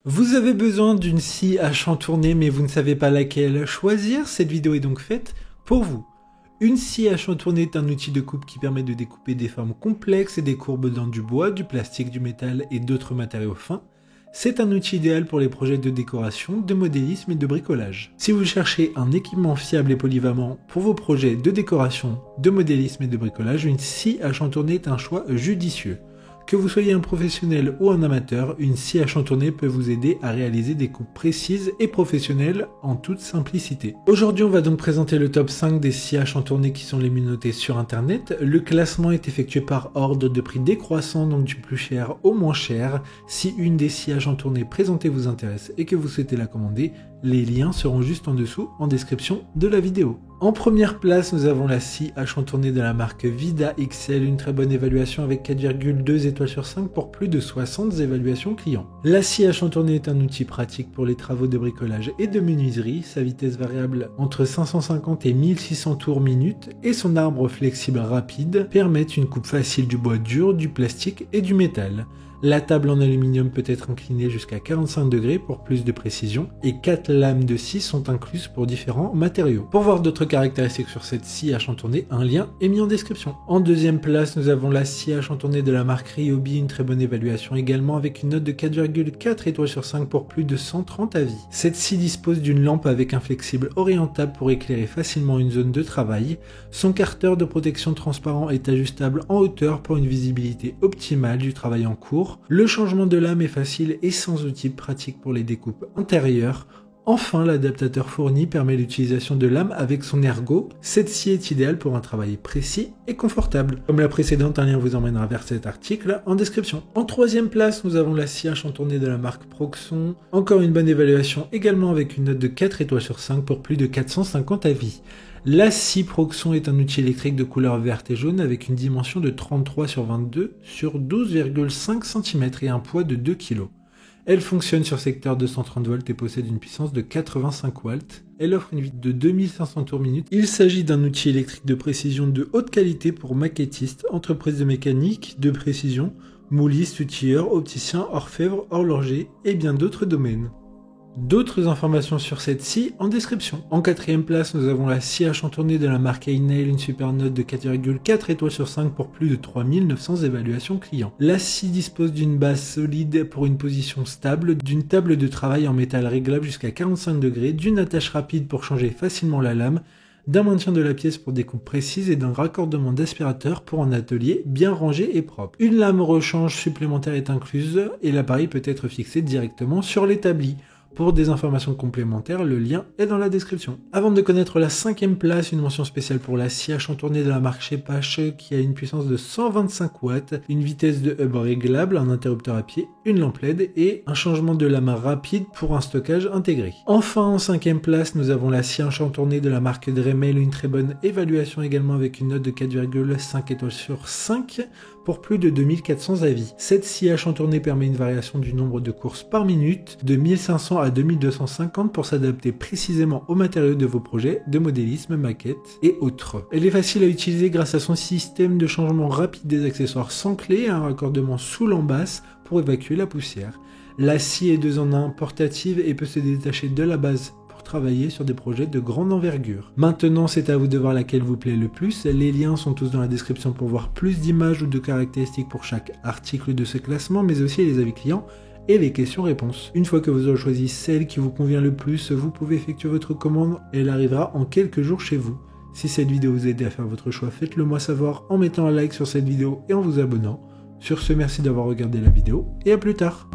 Vous avez besoin d'une scie à chantourner mais vous ne savez pas laquelle choisir? Cette vidéo est donc faite pour vous. Une scie à chantourner est un outil de coupe qui permet de découper des formes complexes et des courbes dans du bois, du plastique, du métal et d'autres matériaux fins. C'est un outil idéal pour les projets de décoration, de modélisme et de bricolage. Si vous cherchez un équipement fiable et polyvalent pour vos projets de décoration, de modélisme et de bricolage, une scie à chantourner est un choix judicieux. Que vous soyez un professionnel ou un amateur, une scie à chantourner peut vous aider à réaliser des coupes précises et professionnelles en toute simplicité. Aujourd'hui, on va donc présenter le top 5 des scies à chantourner qui sont les mieux notées sur internet. Le classement est effectué par ordre de prix décroissant, donc du plus cher au moins cher. Si une des scies à chantourner présentées vous intéresse et que vous souhaitez la commander, les liens seront juste en dessous en description de la vidéo. En première place, nous avons la scie à chantourner de la marque Vida XL, une très bonne évaluation avec 4,2 étoiles sur 5 pour plus de 60 évaluations clients. La scie à chantourner est un outil pratique pour les travaux de bricolage et de menuiserie, sa vitesse variable entre 550 et 1600 tours minute et son arbre flexible rapide permettent une coupe facile du bois dur, du plastique et du métal. La table en aluminium peut être inclinée jusqu'à 45 degrés pour plus de précision et 4 lames de scie sont incluses pour différents matériaux. Pour voir d'autres caractéristiques sur cette scie à chantourner, un lien est mis en description. En deuxième place, nous avons la scie à chantourner de la marque Ryobi, une très bonne évaluation également avec une note de 4,4 étoiles sur 5 pour plus de 130 avis. Cette scie dispose d'une lampe avec un flexible orientable pour éclairer facilement une zone de travail. Son carter de protection transparent est ajustable en hauteur pour une visibilité optimale du travail en cours. Le changement de lame est facile et sans outil pratique pour les découpes intérieures. Enfin, l'adaptateur fourni permet l'utilisation de lames avec son ergot. Cette scie est idéale pour un travail précis et confortable. Comme la précédente, un lien vous emmènera vers cet article en description. En troisième place, nous avons la scie à chantourner de la marque Proxon. Encore une bonne évaluation, également avec une note de 4 étoiles sur 5 pour plus de 450 avis. La scie Proxon est un outil électrique de couleur verte et jaune avec une dimension de 33 sur 22 sur 12,5 cm et un poids de 2 kg. Elle fonctionne sur secteur 230 volts et possède une puissance de 85 watts. Elle offre une vitesse de 2500 tours minute. Il s'agit d'un outil électrique de précision de haute qualité pour maquettistes, entreprises de mécanique, de précision, moulistes, outilleurs, opticiens, orfèvres, horlogers et bien d'autres domaines. D'autres informations sur cette scie en description. En quatrième place, nous avons la scie à chantourner de la marque Einel, une super note de 4,4 étoiles sur 5 pour plus de 3900 évaluations clients. La scie dispose d'une base solide pour une position stable, d'une table de travail en métal réglable jusqu'à 45 degrés, d'une attache rapide pour changer facilement la lame, d'un maintien de la pièce pour des coupes précises et d'un raccordement d'aspirateur pour un atelier bien rangé et propre. Une lame rechange supplémentaire est incluse et l'appareil peut être fixé directement sur l'établi. Pour des informations complémentaires, le lien est dans la description. Avant de connaître la cinquième place, une mention spéciale pour la scie à chantourner de la marque Shepash qui a une puissance de 125 watts, une vitesse de hub réglable, un interrupteur à pied, une lampe LED et un changement de lame rapide pour un stockage intégré. Enfin, en cinquième place, nous avons la scie à chantourner de la marque Dremel, une très bonne évaluation également avec une note de 4,5 étoiles sur 5 pour plus de 2400 avis. Cette scie à chantourner permet une variation du nombre de courses par minute de 1500 à 2250 pour s'adapter précisément aux matériaux de vos projets de modélisme, maquettes et autres. Elle est facile à utiliser grâce à son système de changement rapide des accessoires sans clé et un raccordement sous l'embasse pour évacuer la poussière. La scie est 2 en 1 portative et peut se détacher de la base pour travailler sur des projets de grande envergure. Maintenant, c'est à vous de voir laquelle vous plaît le plus. Les liens sont tous dans la description pour voir plus d'images ou de caractéristiques pour chaque article de ce classement, mais aussi les avis clients et les questions-réponses. Une fois que vous aurez choisi celle qui vous convient le plus, vous pouvez effectuer votre commande et elle arrivera en quelques jours chez vous. Si cette vidéo vous aide à faire votre choix, faites-le moi savoir en mettant un like sur cette vidéo et en vous abonnant. Sur ce, merci d'avoir regardé la vidéo et à plus tard.